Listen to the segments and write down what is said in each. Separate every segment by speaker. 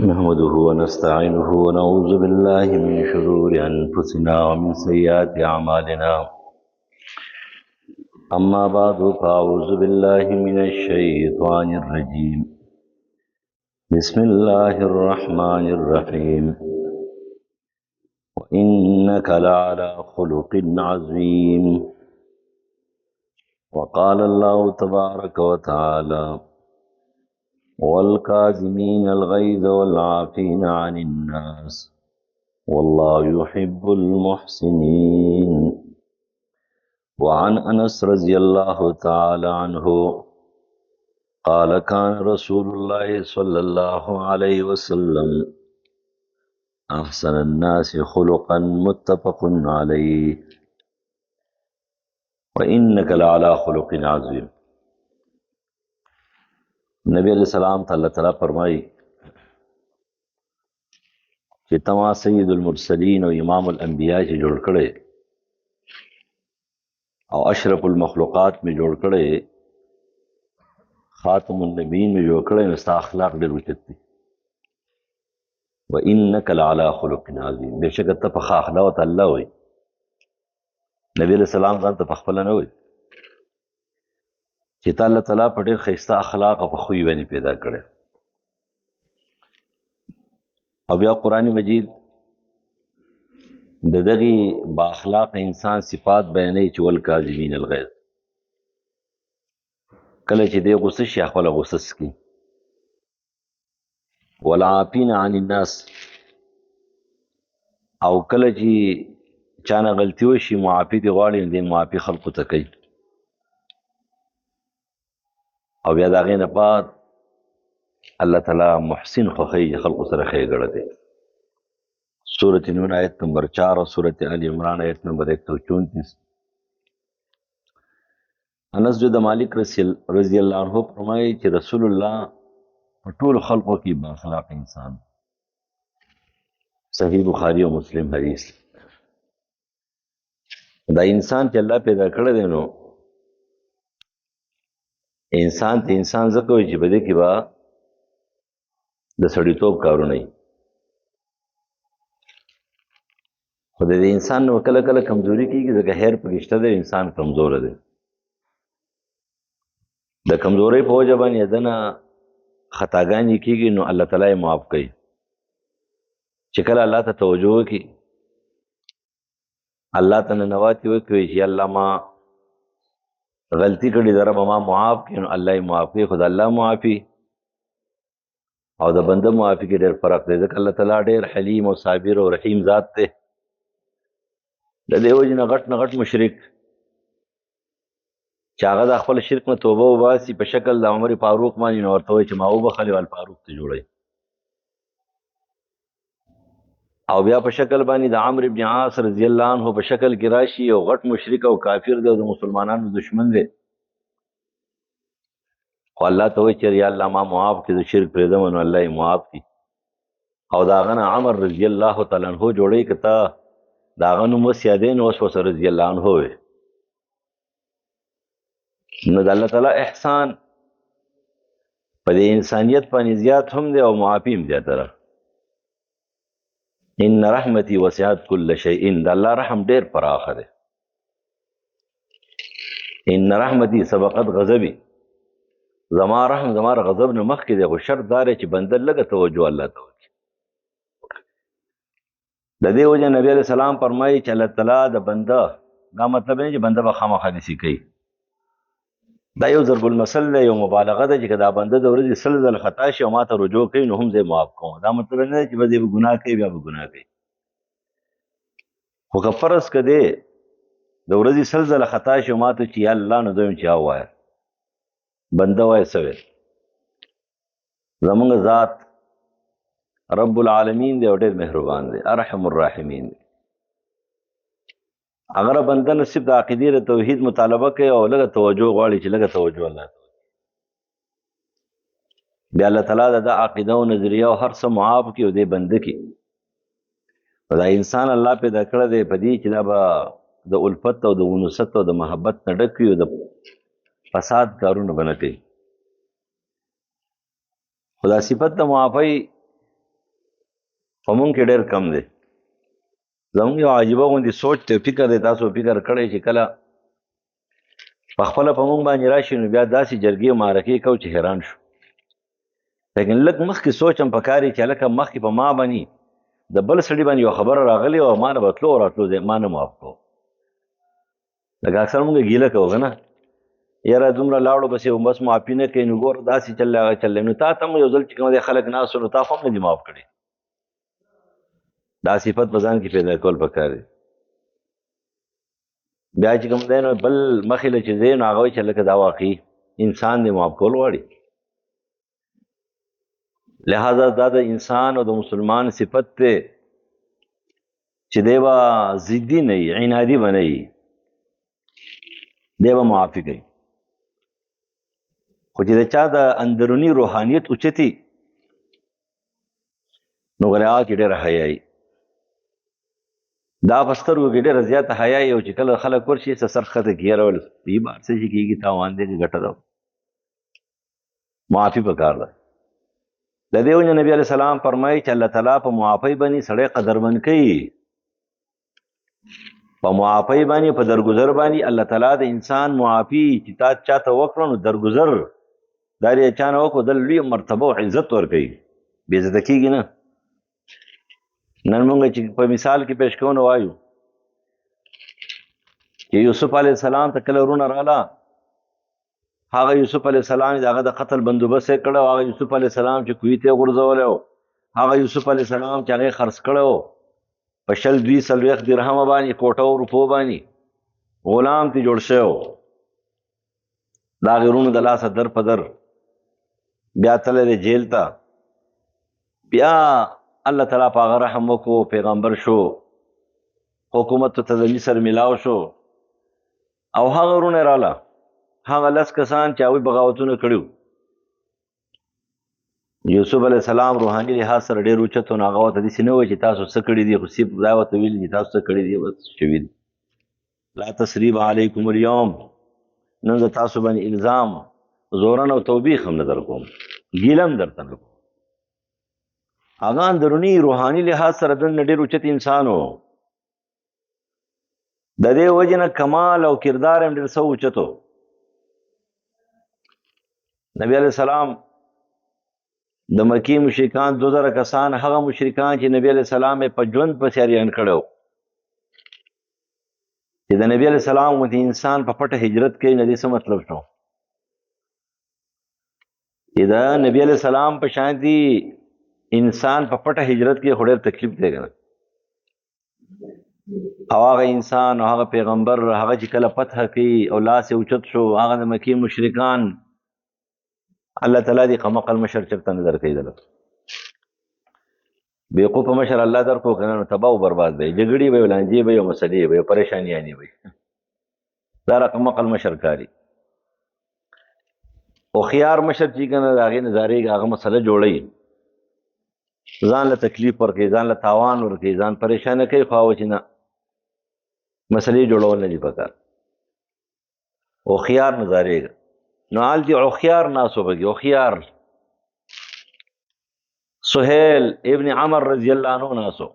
Speaker 1: نحمده ونستعينه ونعوذ بالله من شرور أنفسنا ومن سيئات أعمالنا. أما بعد فأعوذ بالله من الشيطان الرجيم. بسم الله الرحمن الرحيم. وإنك لعلى خلق عظيم. وقال الله تبارك وتعالى: والكاظمين الغيظ والعافين عن الناس والله يحب المحسنين. وعن أنس رضي الله تعالى عنه قال: كان رسول الله صلى الله عليه وسلم أحسن الناس خلقا متفق عليه. وإنك لعلى خلق عظيم. نبی علیہ السلام ته الله تعالی فرمایي چې تما سید المرسلین او امام الانبیاء چې جوړ کړي او اشرف المخلوقات میں جوړ کړي، خاتم النبیین میں جوړ کړي، نو ستا اخلاق ډېر اوچت دي. وانک لعلی خلق عظیم. بېشکه ته په ښه اخلاقو ته الله وایي. نبی علیہ السلام ځان ته په خپله نه وایي چې تا الله تعالی په ډېر ښایسته اخلاق او په خوی باندې پیدا کړی. او بیا قرآن مجید د دغې با اخلاق انسان صفات بیانوي چې والکاظمین الغیظ. کله چې دی غصه شي خپله غصه څکي. والعافین عن الناس، او کله چې چا نه غلطي وشي معافي دې غواړي نو دی معافي خلقو ته کوي. او بیا د هغې نه بعد الله تعالی محسن خوښوي چې خلقو سره ښېګړه دی. سورة نون آیت نمبر 4 اور سورة آل عمران آیت نمبر 134. انس بن مالک رضی اللہ عنہ فرمایي چې رسول الله په ټولو خلقو کې با اخلاق انسان. صحیح بخاری او مسلم حدیث. دا انسان چې الله پیدا کړی دی نو انسان ته انسان ځکه وایي چې په دې کې به د سړیتوب کارونه وي. خو د انسان نو کله کله کمزوري کېږي، ځکه هیر پکې شته دی، انسان کمزوره دی. د کمزورۍ په وجه باندې دنه خطاګانې کېږي نو الله تعالی یې معاف کوي. چې کله الله ته توجه وکړي، الله ته ننواتې وکړي چې الله ما غلطي کړې ده، ربه ما معاف کړي، نو الله یې معاف کوي. خو د الله معافي او د بنده معافي کې ډېر فرق دی، ځکه الله تعالی ډېر حلیم او صابر او رحیم ذات دی. د دې وجې نه غټ نه غټ مشرک چې هغه د خپل شرک نه توبه وباسي په شکل د عمر فاروق باندې، نو ورته وایي چې ما وبخلې او الفاروق ته جوړوي. او بیا په شکل باندې د عمرو بن عاص رضی الله عنه په شکل کې راشي او غټ مشرک او کافر دی او د مسلمانانو دشمن دی. خو الله ته وایي چې یا الله ما معاف کړي، د شرک پرېږدم، نو الله یې معاف کړي. او د هغه نه عمر رضی الله تعالی عنه جوړوي که ته د هغه نوم اوس یادوې نو اوس ورسره رضی الله عنه وې. نو د الله تعالی احسان په دې انسانیت باندې زیات هم دی او معافي هم زیاته ده. ان رحمتي وسعت كل شيء. د الله رحم ډېر پراخه دی. ان رحمتي سبقت غضبي. زما رحم زما غضب نه مخکې دی، خو شرط دا دی چې بنده لږه توجه الله ته وکړي. د دې وجه نبی علیہ السلام فرمایي چې الله تعالی د بنده، دا مطلب نه چې بنده به خامخا داسې کوي، دا یو ضرب المثل دی، یو مبالغه ده چې که دا بنده د ورځې 100 ځله خطا شي او ما ته رجوع کوي نو هم زه یې معاف کوم. دا مطلب نه دی چې به ګناه کوي بیا به ګناه کوي. خو که فرض که دی د ورځې 100 ځله خطا شي او ما ته چې یا الله، نو زه یم چې ووایه بنده وایه څه وی. زمونږ ذات رب العالمین دی او ډېر مهربان دی، ارحم الراحمین دی. اگر بنده نصیب د عقیدې د توحید مطالبه کوي او لږه توجه غواړي چې لږه توجه الله ته وکړي، بیا الله تعالی د عقیده او نظریه او هر څه معاف کړي او دې بنده کړي. دا انسان الله پیدا کړی دی په دې چې دا به د الفت او د ونست او د محبت نه ډک وي او د فساد کارونه به نه کوي. خو دا صفت د معافۍ په مونږ کې ډېر کم دی. زموږ یو عجیبه غوندې سوچ دی، فکر دی، تاسو فکر کړی چې کله په خپله په مونږ باندې راشي نو بیا داسې جرګې مارکې کوو چې حیران شو. لیکن لږ مخکې سوچ هم پکار دی چې هلکه مخکې په ما باندې د بل سړي باندې یو خبره راغلې وه، ما نه به تلو راتلو دی، ما نه معاف کوو. لکه اکثر مونږ ګیله کوو که نه، یاره دومره لاړو بس یو بس معافي نه کوي، نو ګوره داسې چل دی هغه چل دی. نو تا ته هم یو ځل چې کوم دی خلک ناست نو تا خو هم نه دي معاف کړي. دا صفت په ځان کې پیدا کول پکار دی. بیا چې کوم دی نو بل مخې له چې دی نو هغه وایي چې لکه دا واقعي انسان دی معاف کول غواړي. لہذا دا د انسان او د مسلمان صفت دی چې دی به ضدي نه وي، عنادي به نه وي، دی به معافي کوي. خو چې د چا د اندروني روحانیت اوچتي نو غلغه کې ډېره حیایي، دا په سترګو کې ډېره زیاته حیایي، او چې کله خلک ورشي څه سر ښکته کړي یاره ولې دې بار څه چې کېږي تاوان دی که ګټه ده، معافي پکار ده. د دې وجه نبي علیه السلام فرمایي چې الله تعالی په معافۍ باندې سړی قدرمن کوي. په معافۍ باندې، په درګذر باندې الله تعالی د انسان معافي چې تا چاته وکړه نو درګذر دا یې چا نه وکړو د لوی مرتبه او عزت ورکوي، بې عزته کېږي نه. نن مونږ چې په مثال کې پیش کوو نو وایو چې یوسف علیه السلام ته کله ورونه راغله، هغه یوسف علیه السلام د هغه د قتل بندوبست یې کړی، هغه یوسف علیه السلام چې کوهي ته یې غورځولی و، هغه یوسف علیه السلام چې هغه یې خرڅ کړی و په 240 درهمه باندې، کوټه او روپو باندې غلام ته جوړ شوی و، د هغې ورونو د لاسه در په در بیا تللی دی جیل ته. بیا الله تعالی په هغه رحم وکړو، پیغمبر شو، حکومت ته د مصر میلاو شو، او هغه ورونه یې راله، هغه 10 کسان چې هغوی بغاوتونه کړي وو. یوسف علیه السلام روحاني لحاظ سره ډېر اوچت و، نو هغه ورته داسې نه وایي چې تاسو څه کړي دي، خو صرف دا ورته ویلي چې تاسو څه کړي دي بس شوي دي. لا تثریب علیکم اليوم، نن زه تاسو باندې الزام زورن او توبیخ هم نه در کوم، ګیله هم درته نه کوم. هغه اندروني روحاني لحاظ سره دننه ډېر اوچت انسان و، د دې وجې نه کمال او کردار هم ډېر څه اوچت و. نبی علیه السلام د مکی مشرکان 2000 کسان، هغه مشرکان چې نبی علیه السلام یې په ژوند پسې اریان کړی و چې د نبی علیه السلام غوندې انسان په پټه هجرت کوي، نه دې څه مطلب شو چې د نبی علیه السلام په شانتي انسان په پټه هجرت کې خو ډېر تکلیف دی که نه. او هغه انسان او هغه پیغمبر هغه چې کله فتح کوي او لاس یې اوچت شو، هغه د مکې مشرکان الله تعالی دې قمقل مشر چرته نه درکوي، دله بېوقوفه مشر الله درکو که نه نو تباه و برباد به وي، جګړې به وي، لانجې به وي، او مسلې به وي، پریشانیانې به وي. دا قمقل مشر کاري. هوښیار مشر چې که نه د هغې نه ځارېږي، هغه مسله جوړوي، ځان له تکلیف ورکوي، ځان له تاوان ورکوي، ځان پریشانه کوي، خو هغه چې نه مسلې جوړول نه دي پکار. هوښیار نه ځارېږي. نو حال دې هوښیار ناسو پکې، هوښیار سهیل ابن عمر رضی الله عنه ناسو،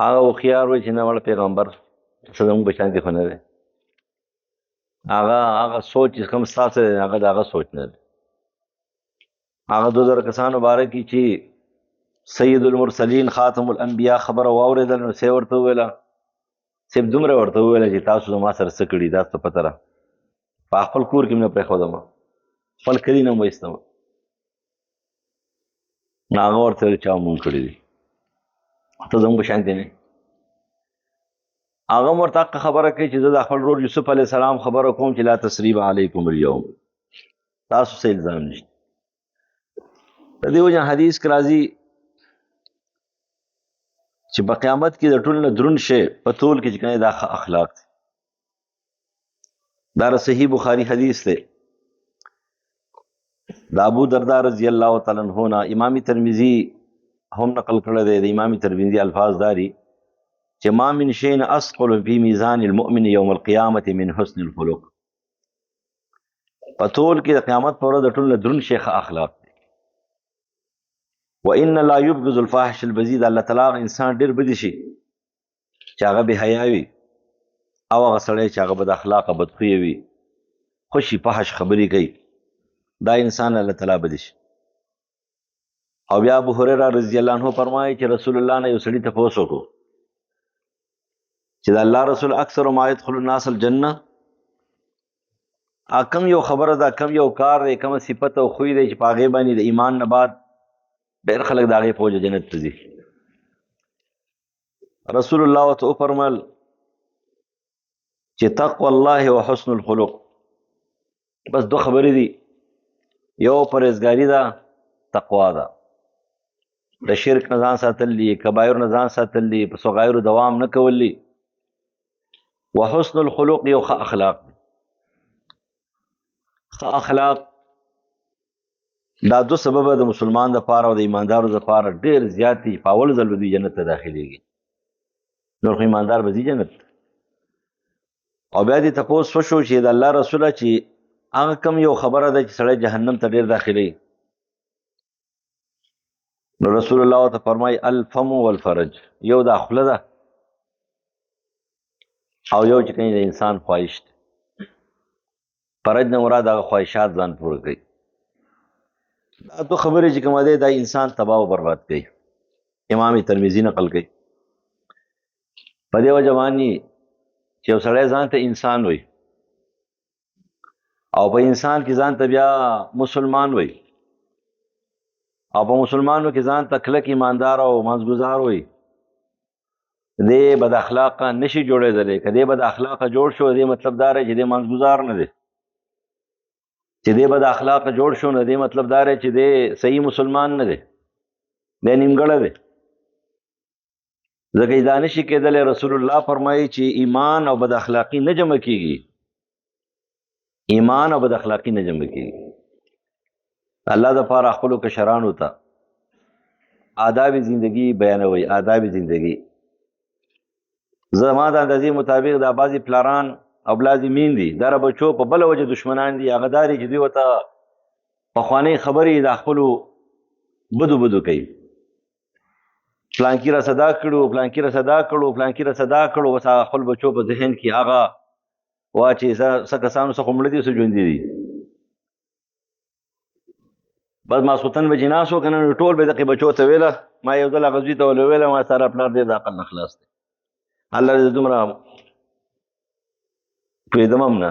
Speaker 1: هغه هوښیار وایي چې نه وړ پیغمبر څه زموږ په شان دي خو نه دی، هغه سوچ چې کوم ستاسو دی هغه د هغه سوچ نه دی. هغه 2000 کسانو باره کې چې سید المرسلین خاتم الانبیاء خبره واورېدل نو څه ورته وویله، صرف دومره ورته وویله چې تاسو زما سره څه کړي دا څه پته را، په خپل کور کې مې نه پرېښودم، خپل کلي نه م وایستم. نو هغه ورته ویل چا مونږ کړي دي، ته زموږ په شانتې نه. هغه هم ورته حقه خبره کوي چې زه د خپل ورور یوسف علیه السلام خبره کوم چې لا تثریب علیکم اليوم، تاسو څه الزام نشته. د دې وجه حدیث کې راځي چې په قیامت کې د ټولو نه دروند شی په طول کې چې کوم دا اخلاق دی. دا صحیح بخاری حدیث دی، د ابو درداء رضی الله تعالی عنہ نه امام ترمذی هم نقل کړی دی. د امام ترمذی الفاظ داري چې ما من شیء اثقل فی میزان المؤمن یوم القیامة من حسن الخلق، په طول کې د قیامت پر ورځ د ټولو نه دروند شی اخلاق دی. وان لا يبغض الفاحش البذيء، الله تعالی انسان ډیر بدی شي چې هغه به حیا وي، او هغه سړی چې هغه بد اخلاقه بدخویه وي، خوشي فحش خبرې کوي، دا انسان الله تعالی بدی شي. او بیا ابو هريره رضی الله عنه فرمایي چې رسول الله نه یو سړي تپوس وکړو چې د الله رسول اکثر ما يدخل الناس الجنه، کم یو خبره ده، کم یو کار دی، کم صفت او خوی دی چې په هغې باندې د ایمان نه بعد ډېر خلک د هغې په وجه جنت ته ځي. رسول الله ورته وفرمایل چې تقوى الله وحسن الخلق، بس دو خبرې دي، یو پرهیزګاري ده، تقوا ده، د شرک نه ځان ساتل دي، کبایر نه ځان ساتل دي، په صغایرو دوام نه کول دي، وحسن الخلق یو ښه اخلاق. ښه اخلاق دا دو سببه د مسلمان دپاره او د ایماندارو دپاره ډېر زیات دي، په اول ځل به دوی جنت ته داخلېږي، نور خو ایماندار به ځي جنت. او بیا دې تپوس وشو چې د الله رسوله چې هغه کم یو خبره ده چې سړی جهنم ته ډېر داخلوي، نو رسول الله ورته فرمایي الفم والفرج، یو دا خوله ده او یو چې کوم د انسان خواهش ده. فرج نه مراد هغه خواهشات ځان پوره کوي. دا دو خبرې چې کومه دی دا انسان تباه و برباد کوي. امام ترمذي نقل کوي په دې وجه باندې چې یو سړی ځان ته انسان وي او په انسان کې ځان ته بیا مسلمان وي او په مسلمانو کې ځان ته کلک ایماندار او منځګزار وي، دې بد اخلاقه نشي جوړېدلی. که دې بد اخلاقه جوړ شو دې مطلب دا دی چې دې منځګزار نه دی، چې دې بد اخلاقه جوړ شو نو دې مطلب دا دی چې دې صحیح مسلمان نه دی، دی نیمګړی دی. ځکه دا نشي کېدلی، رسول الله فرمایي چې ایمان او بد اخلاقي نه جمع کېږي، ایمان او بد اخلاقي نه جمع کېږي. الله دپاره خپلو کشرانو ته آداب زندگی بیانوي، آداب زندگی. زما د اندازې مطابق دا بعضې پلاران او بعضې میندې دا را بچو په بله وجه دشمنان دي، هغه دا دی چې دوی ورته پخوانۍ خبرې د خپلو بدو بدو کوي، پلانکي راسه دا کړو، پلانکي راسه دا کړو، پلانکي راسه دا کړو، بس هغه خپل بچو په ذهن کې هغه واچي څه کسانو څخه مړه دي څه ژوندي دي. بس ماسخوتن به جناس و که نه ټول به دقې بچو ته ویله، ما یو ځل هغه زوی ته ولې ویله ما ساره پلار دی د عقل نه خلاص دی. الله دې دومره پوهېدم هم نه،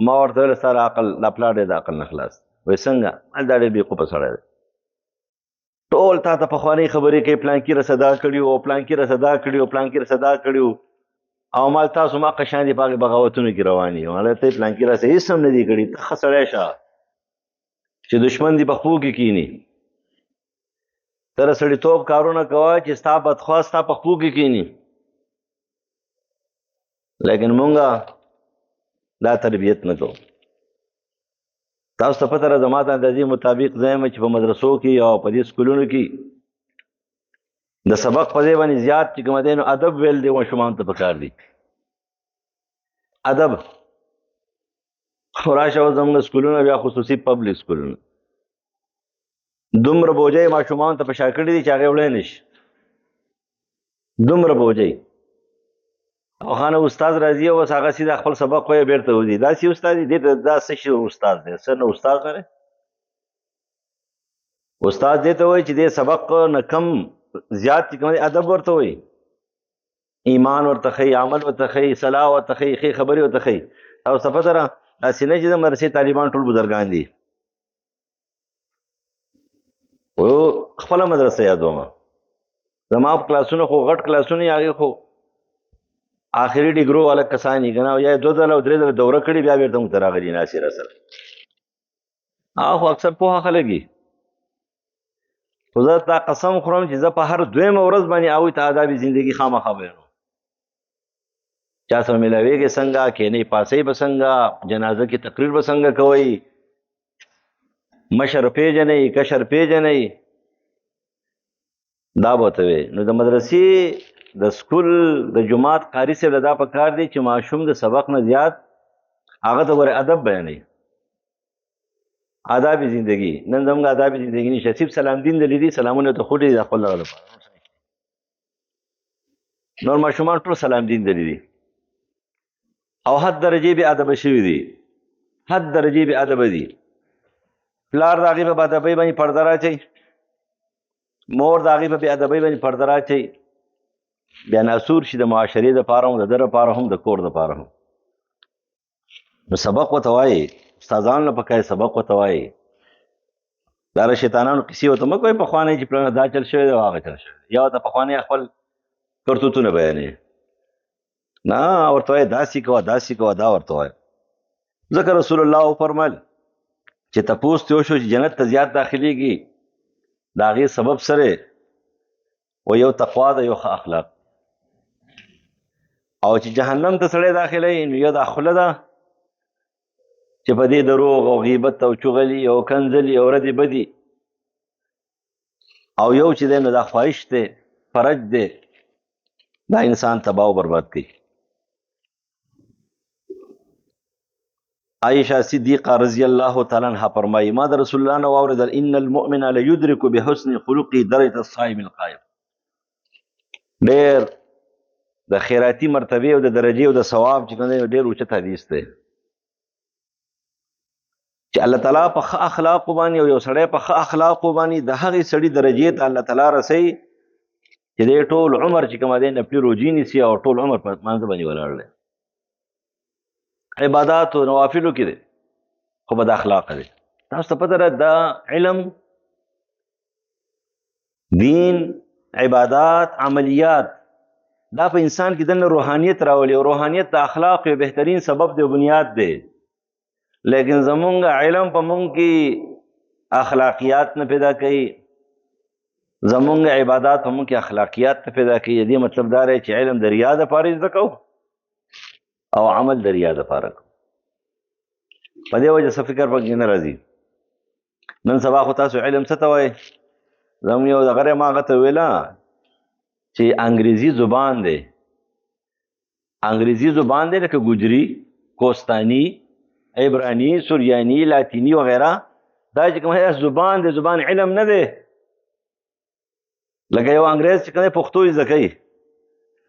Speaker 1: ما ورته ویله ستا عقل دا پلار دی د عقل نه خلاص. وایي څنګه؟ دا ډېر بېوقوفه سړی دی، ټول تا ته پخوانۍ خبرې کوي، پلانکي راسه دا کړي او پلانکي راسه دا کړي او پلانکي راسه دا کړي او مال تاسو ما قشان دي په هغې بغاوتونو کې روان یو. هغه ته پلانکي راسه هېڅ هم نه دي کړي، ته ښه سړی شه چې دشمن دې په خپو کې کیني. ته د سړیتوب کارونه کوه چې ستا بدخوا ستا په خپو کې کیني. لیکن مونږ دا تربیت نه کوو. تاسو ته پته ده زما د اندازې مطابق زه یم چې په مدرسو کې او په دې سکولونو کې د سبق په ځای باندې زیات چې کومه دی نو ادب ویل دی ماشومانو ته پکار دي. ادب خو راشه اوس زموږ سکولونه بیا خصوصي پبلک سکولونه دومره بوجۍ ماشومانو ته په شا کړي دي چې هغې وړی نه شي، دومره بوجۍ. او خانه استاد راځي او بس هغه سیده خپل سبق وایي بېرته وځي. داسې استاد دی دې ته دا څه شي استاد دی؟ څه نه استاد نه دی. استاد دې ته وایي چې دې سبق نه کم زیات چې کوم دی ادب ورته وایي، ایمان ورته ښیي، عمل ورته ښیي، صلاح ورته ښیي، ښې خبرې ورته ښیي. تاسو ته پته ده داسې نه چې د مدرسې طالبان ټول بزرګان دي. خپله مدرسه یادومه، زما په کلاسونه خو غټ کلاسونه یې هغې خو آخري ډیګرو والا کسان یې که نه، یا یې 2 ځله او 3 ځله دوره کړي بیا بېرته موږ ته راغلي ناستې را سره. هغه خو اکثر پوهه خلک وي. خو زه تا قسم خورم چې زه په هر 2مه ورځ باندې هغوی ته آداب زندګي خامخا بیانوم. چا سره میلاویږي څنګه، کینې پاسۍ به څنګه، جنازه کې تقریر به څنګه کوئ، مشر پیژنئ کشر پیژنئ، دا به ورته وایي. نو د مدرسې د سکول د جماعت قاري صاحب له دا پکار دی چې ماشوم د سبق نه زیات هغه ته ګورې ادب بیانوي. آداب زندگی نن زموږ آداب زندگی نشته صرف سلام دین دلی دي سلامونه ته خو دې د خپل لپاره نور ماشومان ټول سلام دین دلی دي او حد درجه به ادب شوی دي حد درجه به ادب دي پلار داغي په ادبي باندې پرده راچي مور داغي په ادبي باندې پرده راچي بیا ناسور شي د معاشري د پاره هم د در پاره هم د کور د پاره هم نو سبق وته وایي استادان له پکای سبق وته وایي دا شیطانانو کسی وته مکوې په خوانه چې پلان دا چل شوی دا هغه چل شوی یا ته په خوانه خپل کرتوتونه بیانې نه ورته داسي کوه دا ورته وایي ذکر رسول الله فرمایل چې تاسو ته شو چې جنت ته زیات داخليږي دا غي سبب سره او یو تقوا ده یو اخلاق او چې جهنم ته سړی داخلي نو یو د اخله ده چې په دې دروغ او غیبت او چغلي او کنزلي او ردی بدی او یو چې دنه د خواهش ته فرج ده دا انسان تباہ او برباد کوي عائشہ صدیقہ رضی اللہ تعالی عنہ فرمایي ما د رسول الله نو اوردل ان المؤمن لا يدرك بحسن خلقه درجه الصائم القائم ډېر د خیراتي مرتبه او د درجه او د ثواب چې کنه ډېر اوچت حدیث دی چې الله تعالی په اخلاق باندې او یو سړی په اخلاق باندې د هغه سړي درجه ته الله تعالی رسي چې د ټول عمر چې کوم دی نه پلی روجي نسی او ټول عمر په مانځ باندې ولاړ دی عبادت او نوافلو کې دي خو بد اخلاق دي تاسو ته پته ده دا علم دین عبادت عملیات دا په انسان کې د روحانیت راولي او روحانیت د اخلاق یو بهترین سبب دی او بنیاد دی لیکن زمونږ علم په مونږ کې اخلاقیات نه پیدا کوي زمونږ عبادت په مونږ کې اخلاقیات نه پیدا کوي دې مطلب دا دی چې علم د ریا د پاره زده کوو او عمل د ریا د پاره کوو په دې وجه څه فکر پکې نه راځي نن سبا خو تاسو علم څه ته وایي زموږ یو دغه ما هغه ته ویله چې انګریزي زبان دی انګریزي زبان دی لکه ګوجري کوستاني عبراني سوریاني لاتینی وغیرہ دا چې کومه زبان دی زبان علم نه دی لکه یو انګریز چې کومه پښتو یې زده کوي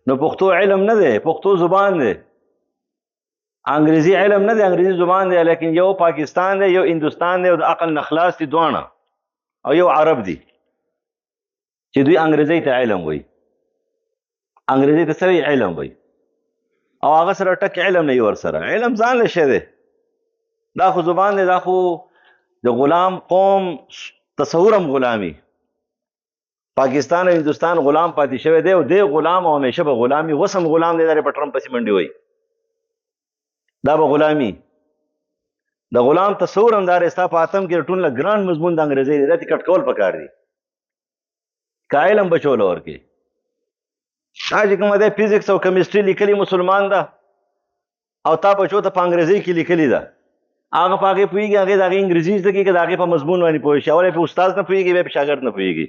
Speaker 1: نو پښتو علم نه دی پښتو زبان دی انګریزي علم نه دی انګریزي زبان دی لیکن یو پاکستان دی یو هندوستان دی او د عقل نخلاص دي دوانه او یو عرب دی چې دوی انګریزي ته علم وایي انګریزي ته سوي علم وایي او هغه سره ټک علم نه ور سره علم ځان له شه دی دا خو زبان دی دا خو د غلام قوم تصورم غلامی پاکستان او هندوستان غلام پاتې شوی دی او دی غلام او همیشه به غلامي وسم غلام دی د پټرم پسې منډي وایي دا به غلامي د غلام تصور هم دار استا فاطم کې ټول ګران مضمون د انګریزي دی راته کټ کول پکار دي کایلم بچول ورکی اج کومه د فزیکس او کیمستري لیکلي مسلمان ده او تا بچو ته په انګریزي کې لیکلي ده هغه پاګه پويږي هغه د انګریزي څخه کې دغه په مضمون باندې پوي شاوله په استاد نه پويږي په شاګرد نه پويږي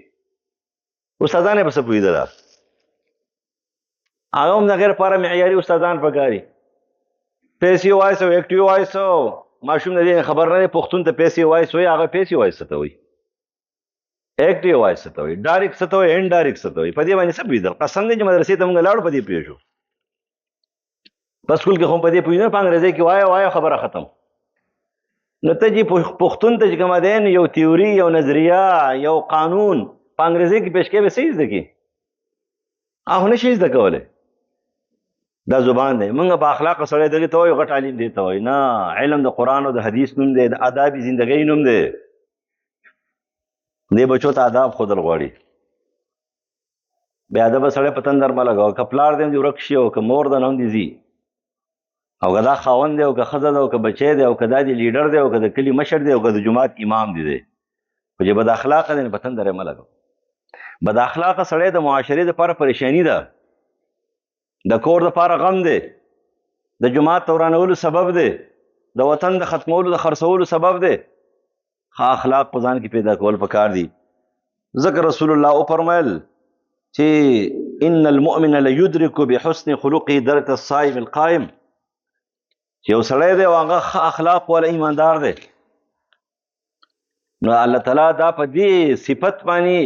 Speaker 1: استادانه په څه پويدل هغه هم دغه لپاره معیاري استادان پکاري پیسي وایسو اکټیو وایسو ماشوم نه خبر نه پښتون ته پیسي وایسو هغه پیسي وایسو ته وي اکټیو وایسو ته وي ډایرکټ ته وي ان ډایرکټ ته وي په دې باندې څه پويدل قسم دې مدرسې ته موږ لاړو په دې پیښو په سکول کې هم په دې پوينه په انګریزي کې وایو خبره ختم نو ته چې پښتون ته کوم دین یو تیوري یو نظریه یو قانون په انګریزي کې پېښ کې به صحیح ځکه هغه نشي زده کولای دا زبان دی موږ په اخلاق سره دغه ته وایو غټ عالم دی ته وایي نه علم د قران او د حدیث نوم دی د آداب ژوندۍ نوم دی دې بچو ته آداب خودل غواړي بیا ادب سره پتندر ما لګاو کپلار دې ورکشي او که مور د نوم دي زی او کدا خاوند دی او که خزه دی او که بچی دی او که دادی لیډر دی او که د کلی مشر دی او که د جماعت امام دی خو چې بد اخلاق دي پتندر ما لګاو بد اخلاق سره د معاشري لپاره پریشانی ده د کور لپاره غم دی د جماعت تورانولو سبب دی د وطن د ختمولو د خرڅولو سبب دی ښه اخلاق په ځان کې پیدا کول پکار دي ذکر رسول الله او فرمایل چې ان المؤمن لا يدرك بحسن خلقه درجه الصائم القائم چې یو سړی دی او هغه ښه اخلاق ول ایماندار دی نو الله تعالی دا په دې صفت باندې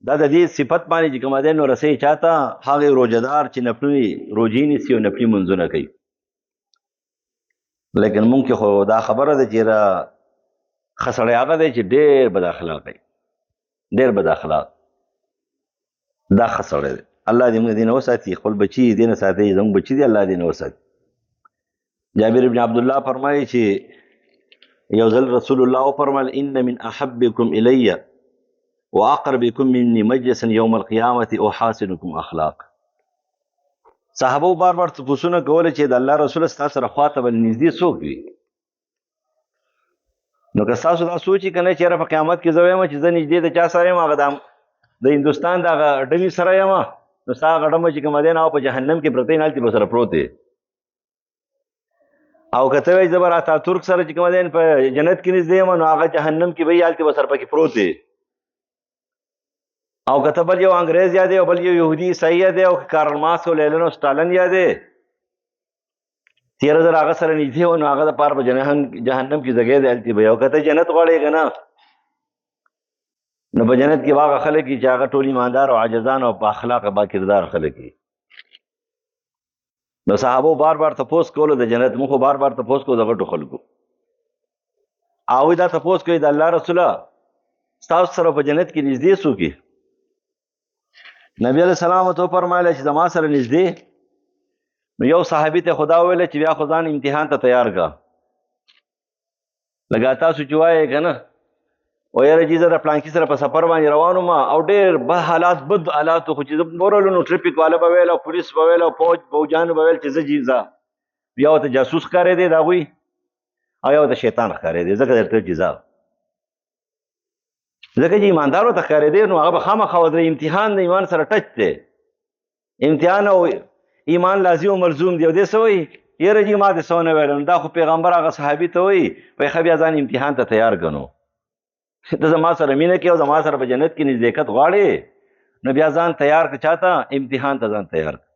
Speaker 1: دا د دې صفت باندې چې کوم دی نو رسۍ چاته هغې روژهدار چې نفلي روژې نیسي او نفلي منځونه کوي. لیکن مونږ کې خو دا خبره ده چې ښه سړی هغه دی چې ډېر بد اخلاق دی، ډېر بد اخلاق، دا ښه سړی دی. الله دې موږ دې نه وساتي، خپل بچي دې نه ساتي، زموږ بچي دي الله دې نه وساتي. جابر بن عبدالله فرمایي چې یو ځل رسول الله وفرمایل ان من احبکم الی واقربکم مني مجلسا یوم القیامة احاسنکم اخلاق. صحابه بار بار تپوسونه کوله چې د الله رسول ستاسو سره خواته بل نږدې څوک وي؟ نو که ستاسو دا سوچي که نه چې یاره په قیامت کې زه وایم چې زه نږدې د چا سره یم، هغه د هندوستان د هغه ډلې سره یم، نو ستا هغه ډمه چې کوم دی نو په جهنم کې پرته یې هلته به سره پروت دی. او که ته وایي زه به اتاتورک سره چې کوم دی په جنت کې نږدې یم، نو هغه جهنم کې به یې هلته به سره پکې پروت دی. او که ته بل یو انګریز یادې او بل یو یهودي عیسائی یادې او کارل مارکس او لینن او سټالن یادې 13,000 هغه سره نږدې و، نو هغه دپاره په جهنم کې ځای دی هلته به. او که ته جنت غواړې که نه، نو په جنت کې به هغه خلک وي چې هغه ټول ایماندار او عاجزان او با اخلاقه با کردار خلک وي. نو صحابو بار بار تپوس کولو د جنت، موږ خو بار بار تپوس کوو د غټو خلکو. هغوی دا تپوس کوي د الله رسوله ستاسو سره په جنت کې نږدې څوک وي؟ نبی علیه السلام ورته وفرمایله چې زما سره نږدې. نو یو صحابي ته خدا وویله چې بیا خو ځان امتحان ته تیار کړه، لکه تاسو چې وایې که نه و یاره جي زه د پلانکي سره په سفر باندې روان وم او ډېر بد حالات خو چې زه ورغلو نو ټریفک والا به ویل او پولیس به ویل او پوجانو به ویل چې زه جي ځه. بیا ورته جاسوس ښکارېدی د هغوی او یا ورته شیطان ښکارېدی، ځکه درته چې ځه ځکه چې ایماندار ورته ښکارېدی نو هغه به خامخا ودرې. امتحان د ایمان سره ټچ دی، امتحان او ایمان لازم او ملزوم دی. او دې څه وایي یاره جي ما دې څه ونه ویل، نو دا خو پیغمبر هغه صحابي ته وایي وایي ښه بیا ځان امتحان ته تیار کړه، نو ته زما سره مینه کې او زما سره په جنت کې نزدېکت غواړې، نو بیا ځان تیار کړه چاته؟ امتحان ته ځان تیار کړه.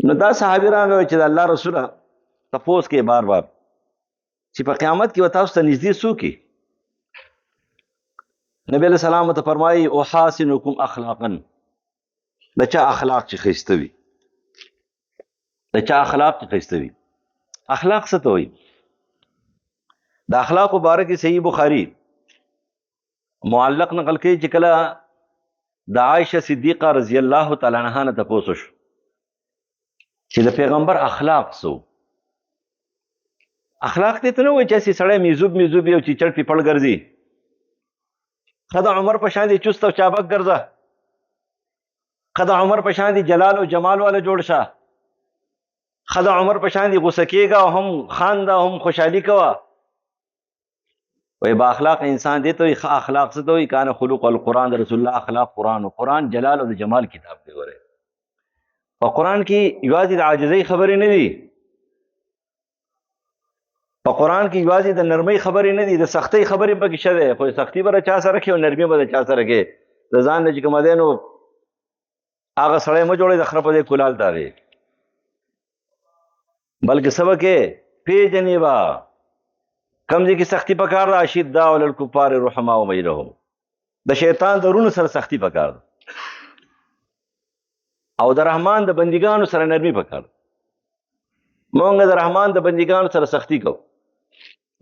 Speaker 1: نو دا صحابي راغی چې د الله رسوله تپوس کې بار بار چې په قیامت کې به تاسو ته نږدې څوک وي؟ نبی علیہ السلام ته فرمایي احاسنکم اخلاقا، د چا اخلاق چې ښایسته وي، د چا اخلاق چې ښایسته وي. اخلاق څه ته وایي؟ د اخلاقو باره کې صحیح بخاري معلق نقل کوي چې کله د عایشه صدیقه رضی الله تعالی عنها نه تپوس وشو چې د پیغمبر اخلاق څه؟ اخلاق دې ته نه وایي چې هسې سړی میزوب وي او چې چړ پیپړ ګرځي. ښه د عمر په شان دې چست او چابک ګرځه، ښه د عمر په شان دې جلال او جمال والا جوړ شه، ښه د عمر په شان دې غوسه کېږه او هم خانده او هم خوشحالي کوه. وی با اخلاق انسان دې ته وایي. ښه اخلاق څه ته وایي؟ کان خلق القرآن، د رسول الله اخلاق قرآن و قرآن جلال او د جمال کتاب دی. ګورئ په قرآن کې یوازې د عاجزۍ خبرې نه دي، په قرآن کې یوازې د نرمۍ خبرې نه دي، د سختۍ خبرې پکې شته دی. خو سختي به د چا سره کوي او نرمي به د چا سره کوي؟ د ځان نه چې کوم دی نو هغه سړی مه جوړئ د خره په دې کولال تاغې، بلکې څه به کوې پېژنې به کوم ځای کې سختي پکار ده. اشداء علی الکفار رحماء بینهم، د شیطان د رونو سره سختي پکار ده او د رحمان د بندګانو سره نرمي پکار ده. مونږ د رحمان د بندګانو سره سختي کوو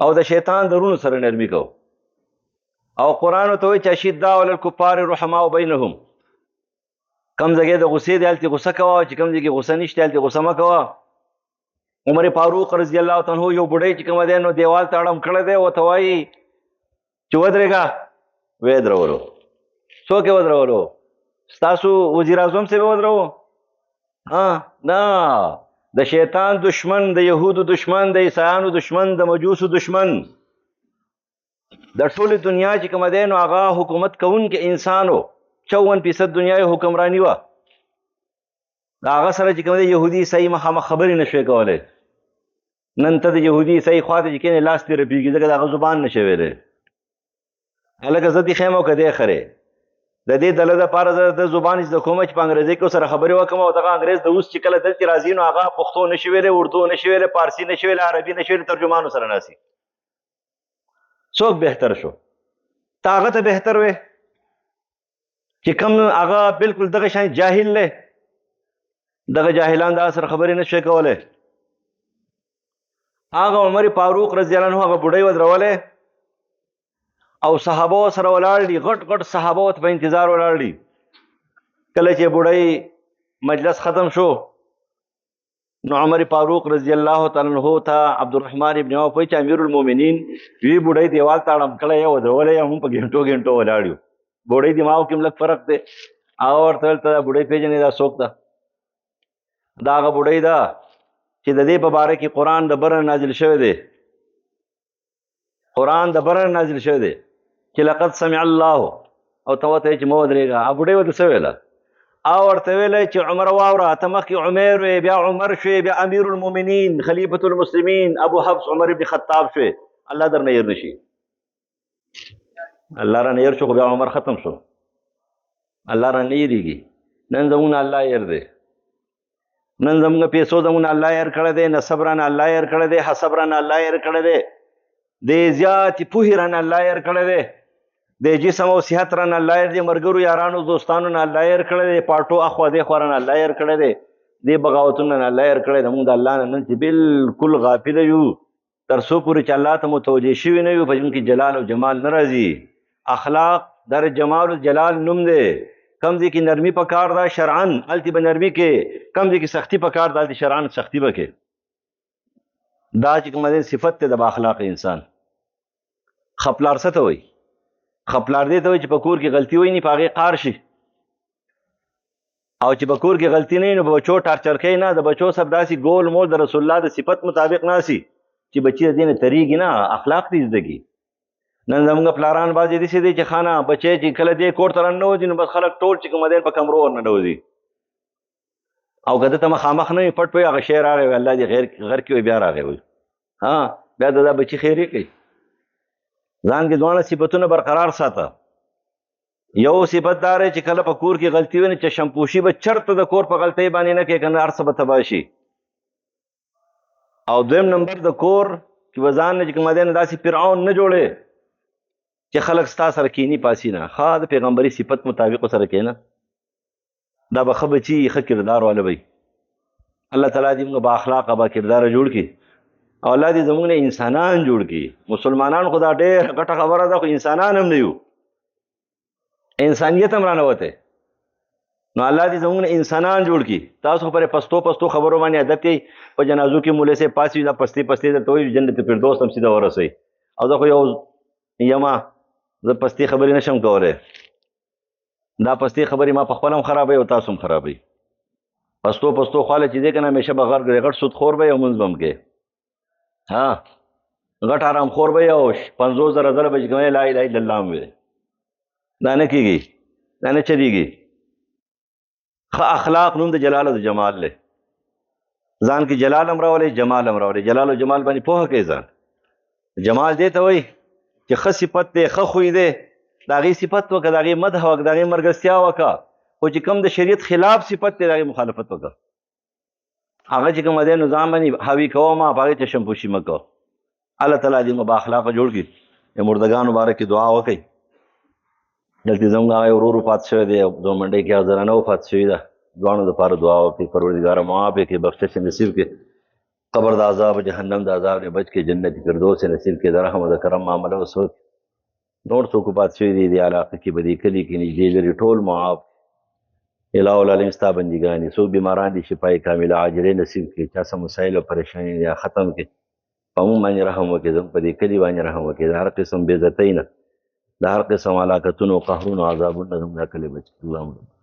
Speaker 1: او د شیطان د رونو سره نرمي کوو. او قرآن ته وایي چې اشداء علی الکفار رحماء بینهم، کم ځای د غصې دی هلته غصه کوه، چې کم ځای کې غصه نشته هلته غصه مه کوه. عمر فاروق رضی الله تعالی عنہ یو بوډۍ چې کوم دی نو دیوال ته اړم کړی دی، ورته وایي چې ودرېږه، ویې درولو. څوک یې ودرولو؟ ستاسو وزیر اعظم صاحب یې ودرولو؟ نه، د شیطان دشمن، د یهودو دشمن، د عیسایانو دشمن، د مجوسو دشمن، د ټولې دنیا چې کوم دی نو هغه حکومت کوونکی انسان و. 54% دنیا یې حکمراني وه. د هغه سره چې کوم دی یهودي عیسایي مخامخ خبرې نه شوی کولی. نن ته د یهودي عیسایي خواته چې کېنې لاس دې رپېږي، ځکه د هغه زبان نه شی ویلی. هلکه زه دې ښیم او که دی خرې د دې ډله دپاره زه د زبان زده کومه چې په انګریزۍ کې ورسره خبرې وکړم او دغه انګریز د اوس چې کله دلته راځي نو هغه پښتو نشي ویلی، اردو نشي ویلی، پارسي نشي ویلی، عربي نشي ویلی، ترجمانو سره ناستي. څوک بهتر شو؟ ته هغه ته بهتر وې چې کوم هغه بالکل دغه شان جاهل دی، دغه جاهلان دا سره خبرې نه شي کولی. هغه عمر فاروق رضی الله عنه هغه بوډۍ ودرولې او صحابه سره ولاړ دي، غټ غټ صحابه ورته په انتظار ولاړ دي. کله چې بوډۍ مجلس ختم شو نو عمر فاروق رضی الله تعالی عنہ ته عبدالرحمن ابن عوف وایي چې امیر المؤمنین وی بوډۍ دیوال ته اړم کړی یې ودرولې هم په ګنټو ګنټو ولاړ یو. بوډۍ دماغو کې هم لږ فرق دی. هغه ورته ویل ته دا بوډۍ پېژنې دا څوک ده؟ دا هغه بوډۍ ده چې د دې په باره کې قرآن د بره نازل شوی دی. قرآن د بره نازل شوی دی چې لقد سمع الله، او ته ورته چې مه ودرېږه. بوډۍ ورته څه ویله؟ او ورته ویلی چې عمر واوره، ته مخکې عمر وې، بیا عمر شوې، بیا امیر المؤمنین خلیفة المسلمین ابو حفص عمر ابن خطاب شوې. الله در نه هېر نشي، الله را نه هېر شو خو بیا عمر ختم شو. الله را نه هېرېږي. نن زمونږ نه الله هېر دی، نن زمونږ پیسو زمونږ نه الله هېر کړی دی، نسب رانه الله هېر کړی دی، حسب رانه الله هېر کړی دی، د زیاتې پوهې رانه الله هېر کړی دی، د جسم او صحت رانه الله هېر دی، مرګرو یارانو دوستانو نه الله هېر کړی دی، پاټو اخوا دېخوا رانه الله هېر کړی دی، دې بغاوتونو نه الله هېر کړی دی. مونږ د الله نه نن چې بلکل غافله یو، تر څو پورې چې الله ته متوجه شوي نه یو په ژوند کې جلال او جمال نه راځي. اخلاق در جمال و جلال نوم دی. کم ځای کې نرمي پکار ده شرعاً هلته به نرمي کې، کم ځای کې سختي پکار ده هلته شرعاً سختي به کې. دا چې کوم دی صفت دی د بااخلاقه انسان. خپلار څه ته وایي؟ خپلار دې ته وایي چې په کور کې غلطي وي نه په هغې قار شي، او چې په کور کې غلطي نه وي نو په بچو ټارچر کوي نه، د بچو سره داسې ګول مول د رسول الله د صفت مطابق ناسي چې بچي د دې نه تریږي نه، اخلاق دې زده کړي. نن زموږ پلاران بعضې داسې دی چې خانه بچی چې کله دې کور ته راننوځي نو بس خلک ټول چې کوم دی په کمرو ورننوځي، او که ده ته مخامخ نه وي پټ وي هغه شی راغی وي الله دې غر کې وي بیا راغی وي، بیا د دا بچي خیر یې کوي. ځان کې دواړه صفتونه برقرار ساته. یو صفت دا دی چې کله په کور کې غلطي وي نو چشمپوشي به چرته د کور په غلطۍ باندې نه کوې، که نه هر څه به تباه شي. او دویم نمبر د کور چې به ځان نه چې کوم دی نه داسې فرعون نه جوړې چې خلک ستا سره کیني پاسي نه، ښه د پیغمبري صفت مطابق سره کښېنه، دا به ښه بچي ښه کردار والا وي. الله تعالی دې موږ با اخلاقه با کرداره جوړ کړي، او الله دې زموږ نه انسانان جوړ کړي. مسلمانان خو دا ډېر ګټه خبره ده، خو انسانان هم نه یو، انسانیت هم رانوتی. نو الله دې زموږ نه انسانان جوړ کړي. تاسو خو پرې پستو پستو خبرو باندې عادت یې، په جنازو کې مولوی صاحب پاسي دا پستې پستې درته وایي جنت فردوس هم سیده ورسوي، او زه خو یو یما زه پستې خبرې نشم کولی. دا پستې خبرې ما په خپل هم خرابوي او تاسو هم خرابوي. پستو پستو خواله چې دی که نه همیشه به غټ سودخور به یې او مونځ به هم کې، غټ آرام خور به یې او 50,000 ځله به چې کوم لا اله الا الله هم وي. دا نه کېږي، دا نه چلېږي. ښه اخلاق نوم د جلال او د جمال دی. ځان کې جلال هم راولئ جمال هم راولئ. جلال او جمال باندې پوهه کوي ځان. جمال دی ته وایي چې ښه صفت دی، ښه خوی دی، د هغې صفت وکړه، د هغې مدح وکړه، د هغې ملګرتیا وکړه، خو چې کوم د شریعت خلاف صفت دی د هغې مخالفت وکړه. هغه چې کوم دی نو ځان باندې حاوي کوه ما، په هغې چشمپوشي مه کوه. الله تعالی دې مو با اخلاقه جوړ کړي. د مردګانو باره کې دعا وکړئ. دلته زموږ هغه ورور وفات شوی دی، دوه منډۍ کې هغه زنانه وفات شوي ده. دواړو دپاره دعا وکړئ. پروردګاره معاف یې کړي، بخشش یې نصیب کړي، قبر د عذاب جهنم د عذاب نه بچ کړي، جنت فردوس یې نصیب کړي، د رحم او د کرم معامله وسوک. نور څوک وفات شوي دي دې علاقه کې به دې کلي کې نږدې لرې ټول معاف. الہ العالمین ستا بندګان دي، څوک بیماران دي شفای کامله عاجلې نصیب کړي، چا څه مسایل او پریشاني یا ختم کړي. په موږ باندې رحم وکړي، زموږ په دې کلي باندې رحم وکړي، د هر قسم بې عزتۍ نه، د هر قسم هلاکتونو قهرونو عذابونو نه زموږ دا کلی بچ کړي.